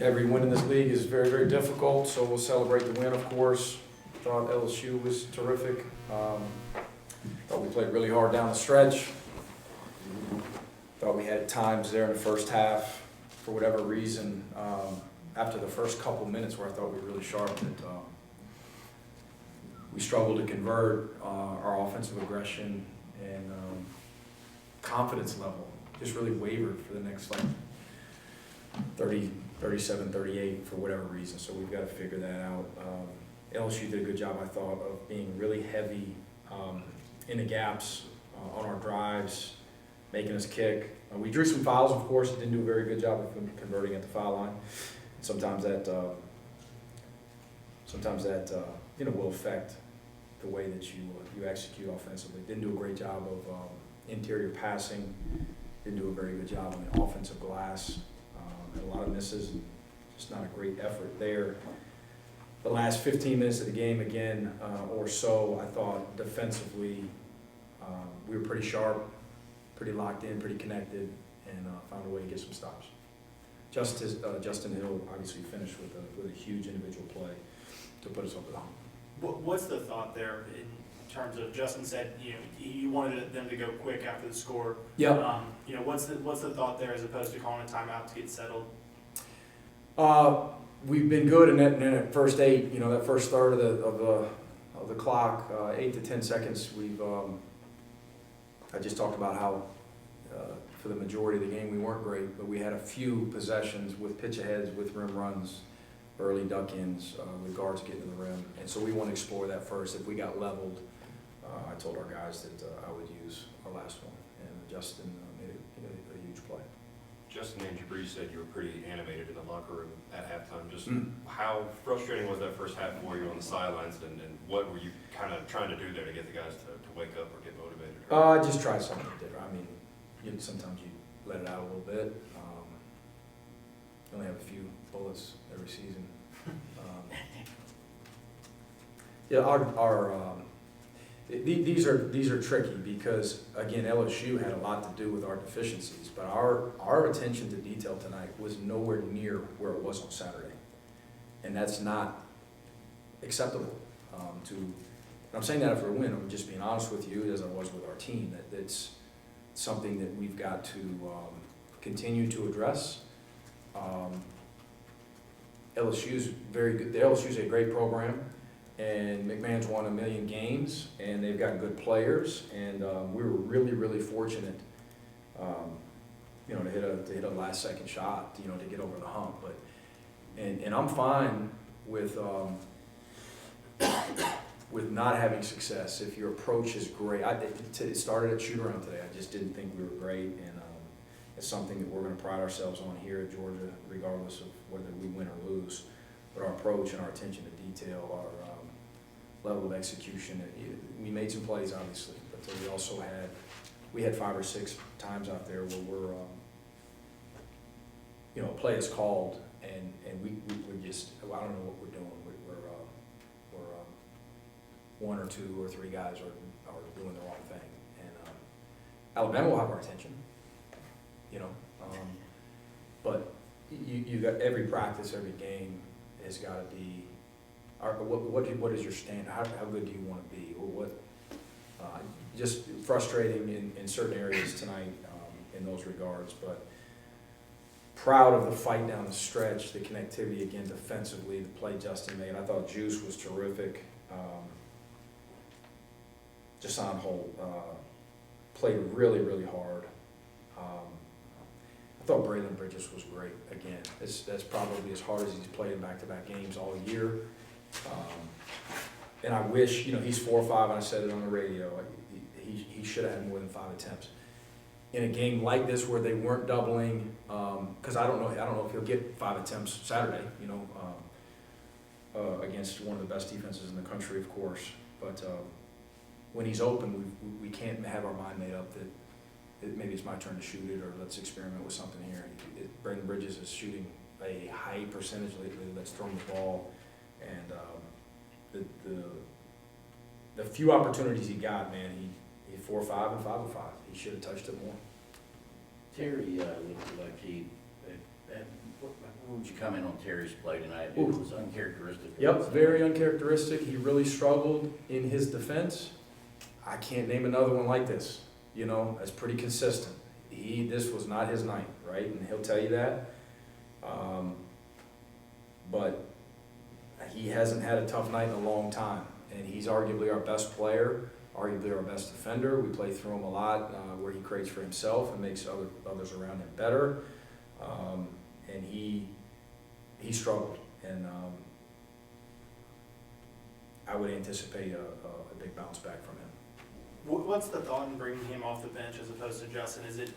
Every win in this league is very, very difficult, so we'll celebrate the win, of course. Thought LSU was terrific. Thought we played really hard down the stretch. Thought we had times there in the first half, for whatever reason, after the first couple minutes where I thought we were really sharp, that we struggled to convert our offensive aggression and confidence level. Just really wavered for the next 30, 37, 38 for whatever reason, so we've got to figure that out. LSU did a good job, I thought, of being really heavy in the gaps on our drives, making us kick. We drew some fouls, of course, didn't do a very good job of converting at the foul line. Sometimes that will affect the way that you execute offensively. Didn't do a great job of interior passing. Didn't do a very good job on the offensive glass. Had a lot of misses, and just not a great effort there. The last 15 minutes of the game, again, or so, I thought defensively we were pretty sharp, pretty locked in, pretty connected, and found a way to get some stops. Justin Hill obviously finished with a huge individual play to put us over the hump. What's the thought there in terms of Justin said you wanted them to go quick after the score? Yeah. What's the thought there as opposed to calling a timeout to get settled? We've been good in that first 8. That first third of the clock, 8 to 10 seconds. I just talked about how for the majority of the game we weren't great, but we had a few possessions with pitch aheads, with rim runs, early duck-ins, with guards getting to the rim, and so we want to explore that first. If we got leveled, I told our guys that I would use our last one, and Justin made a huge play. Justin and Jabri said you were pretty animated in the locker room at halftime. Just how frustrating was that first half for you on the sidelines, and what were you kind of trying to do there to get the guys to wake up or get motivated? Just try something different. I mean, sometimes you let it out a little bit. You only have a few bullets every season. These are tricky because, again, LSU had a lot to do with our deficiencies, but our attention to detail tonight was nowhere near where it was on Saturday, and that's not acceptable. I'm saying that after a win. I'm just being honest with you, as I was with our team. That's something that we've got to continue to address. LSU's very good. The LSU's a great program. And McMahon's won 1 million games, and they've got good players, and we were really, really fortunate, to hit a last-second shot, to get over the hump. But and I'm fine with not having success if your approach is great. It started at shoot-around today. I just didn't think we were great, and it's something that we're going to pride ourselves on here at Georgia, regardless of whether we win or lose. But our approach and our attention to detail, our level of execution. We made some plays, obviously, but we also had 5 or 6 times out there where we're, a play is called, and we just, I don't know what we're doing. We're 1 or 2 or 3 guys are doing the wrong thing, and Alabama will have our attention, but you got every practice, every game has got to be. What is your standard? How good do you want to be? Or just frustrating in certain areas tonight in those regards, but proud of the fight down the stretch, the connectivity again defensively, the play Justin made. I thought Juice was terrific. Just on hold, played really, really hard. I thought Braylon Bridges was great again. That's probably as hard as he's played in back-to-back games all year. And I wish, he's 4 or 5, and I said it on the radio, he should have had more than 5 attempts. In a game like this where they weren't doubling, because I don't know if he'll get 5 attempts Saturday, against one of the best defenses in the country, of course. But when he's open, we can't have our mind made up that maybe it's my turn to shoot it, or let's experiment with something here. Braylon Bridges is shooting a high percentage lately that's thrown the ball. And the few opportunities he got, man, he 4 or 5 and 5 or 5. He should have touched it more. Terry looked like he had you comment on Terry's play tonight? It was uncharacteristic. Yep, very uncharacteristic. He really struggled in his defense. I can't name another one like this. You know, that's pretty consistent. This was not his night, right? And he'll tell you that. But he hasn't had a tough night in a long time. And he's arguably our best player, arguably our best defender. We play through him a lot, where he creates for himself and makes others around him better. And he struggled. And I would anticipate a big bounce back from him. What's the thought in bringing him off the bench as opposed to Justin? Is it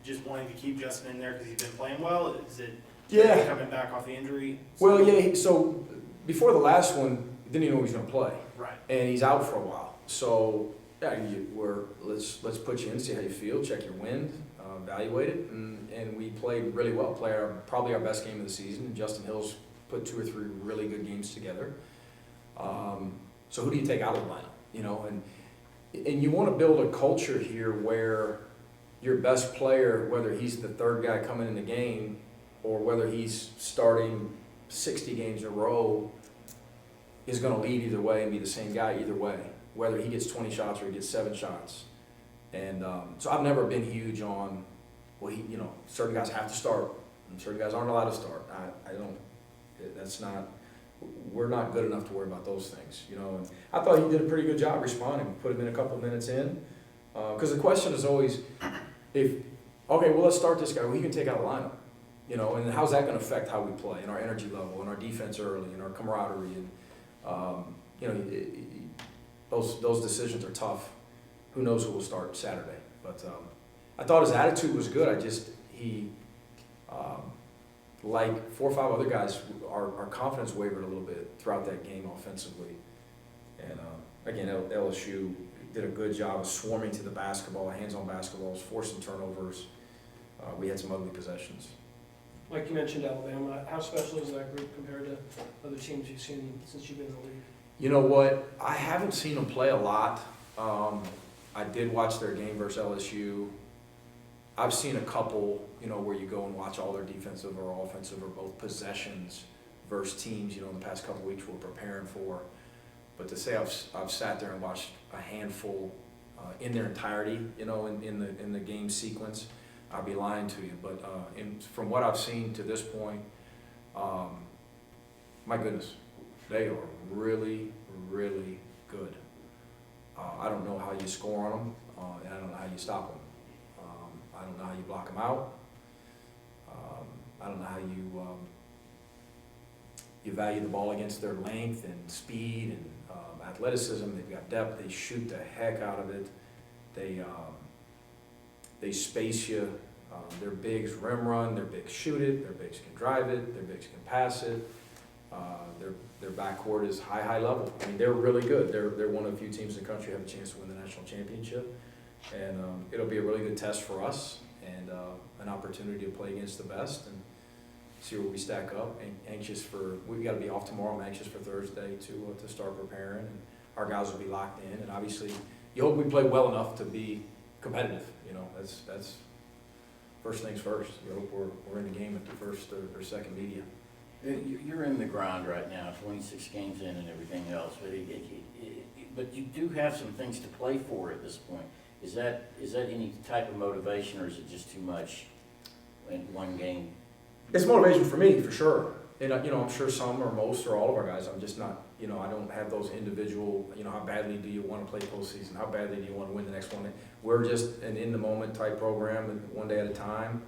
just wanting to keep Justin in there because he's been playing well? Is it coming back off the injury? Well, yeah. So before the last one, didn't even know he was going to play, Right. and he's out for a while. So yeah, let's put you in, see how you feel, check your wind, evaluate it, and we played really well. Probably our best game of the season. And Justin Hill's put 2 or 3 really good games together. So who do you take out of the lineup? You know, and you want to build a culture here where your best player, whether he's the third guy coming in the game or whether he's starting 60 games in a row, is going to lead either way and be the same guy either way, whether he gets 20 shots or he gets 7 shots. And so I've never been huge on, well, certain guys have to start and certain guys aren't allowed to start. We're not good enough to worry about those things, you know. And I thought he did a pretty good job responding. Put him in a couple minutes in, because the question is always, let's start this guy. Well, he can take out a lineup, you know. And how's that going to affect how we play and our energy level and our defense early and our camaraderie and those decisions are tough. Who knows who will start Saturday? But I thought his attitude was good. Like 4 or 5 other guys, our confidence wavered a little bit throughout that game offensively. And again, LSU did a good job of swarming to the basketball, hands-on basketballs, forcing turnovers. We had some ugly possessions. Like you mentioned Alabama, how special is that group compared to other teams you've seen since you've been in the league? You know what? I haven't seen them play a lot. I did watch their game versus LSU. I've seen a couple, where you go and watch all their defensive or offensive or both possessions versus teams, in the past couple of weeks we're preparing for. But to say I've sat there and watched a handful in their entirety, in the game sequence, I'd be lying to you. But from what I've seen to this point, my goodness, they are really, really good. I don't know how you score on them, and I don't know how you stop them. I don't know how you block them out. I don't know how you value the ball against their length and speed and athleticism. They've got depth. They shoot the heck out of it. They space you. Their bigs rim run. Their bigs shoot it. Their bigs can drive it. Their bigs can pass it. Their backcourt is high level. I mean, they're really good. They're one of the few teams in the country who have a chance to win the national championship. And it'll be a really good test for us and an opportunity to play against the best and see where we stack up. We've got to be off tomorrow. I'm anxious for Thursday to start preparing. And our guys will be locked in. And obviously, you hope we play well enough to be competitive. That's first things first. You hope we're in the game at the first or second media. You're in the grind right now, 26 games in and everything else, but you do have some things to play for at this point. Is that any type of motivation, or is it just too much in one game? It's motivation for me, for sure. And I'm sure some or most or all of our guys. I'm just not. I don't have those individual. How badly do you want to play postseason? How badly do you want to win the next one? We're just an in the moment type program, and one day at a time.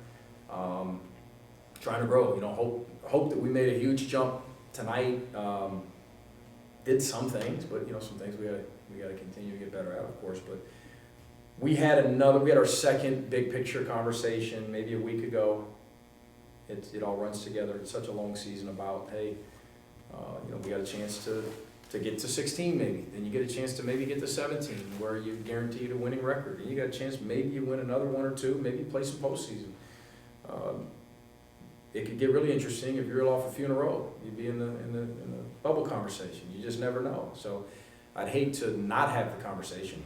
Trying to grow. Hope that we made a huge jump tonight. Did some things, but some things we got to continue to get better at, of course. But we had our second big picture conversation maybe a week ago. It all runs together. It's such a long season about, hey, we got a chance to get to 16 maybe. Then you get a chance to maybe get to 17 where you guaranteed a winning record. And you got a chance maybe you win another 1 or 2, maybe play some postseason. It could get really interesting if you reel off a few in a row. You'd be in the bubble conversation. You just never know. So I'd hate to not have the conversation.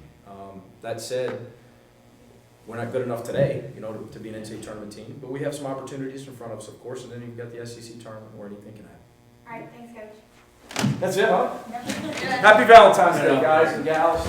That said, we're not good enough today, you know, to be an NCAA tournament team, but we have some opportunities in front of us, of course, and then you've got the SEC tournament. Where do you think of that? All right, thanks, Coach. That's it, huh? Yep. Happy Valentine's Day, guys and gals.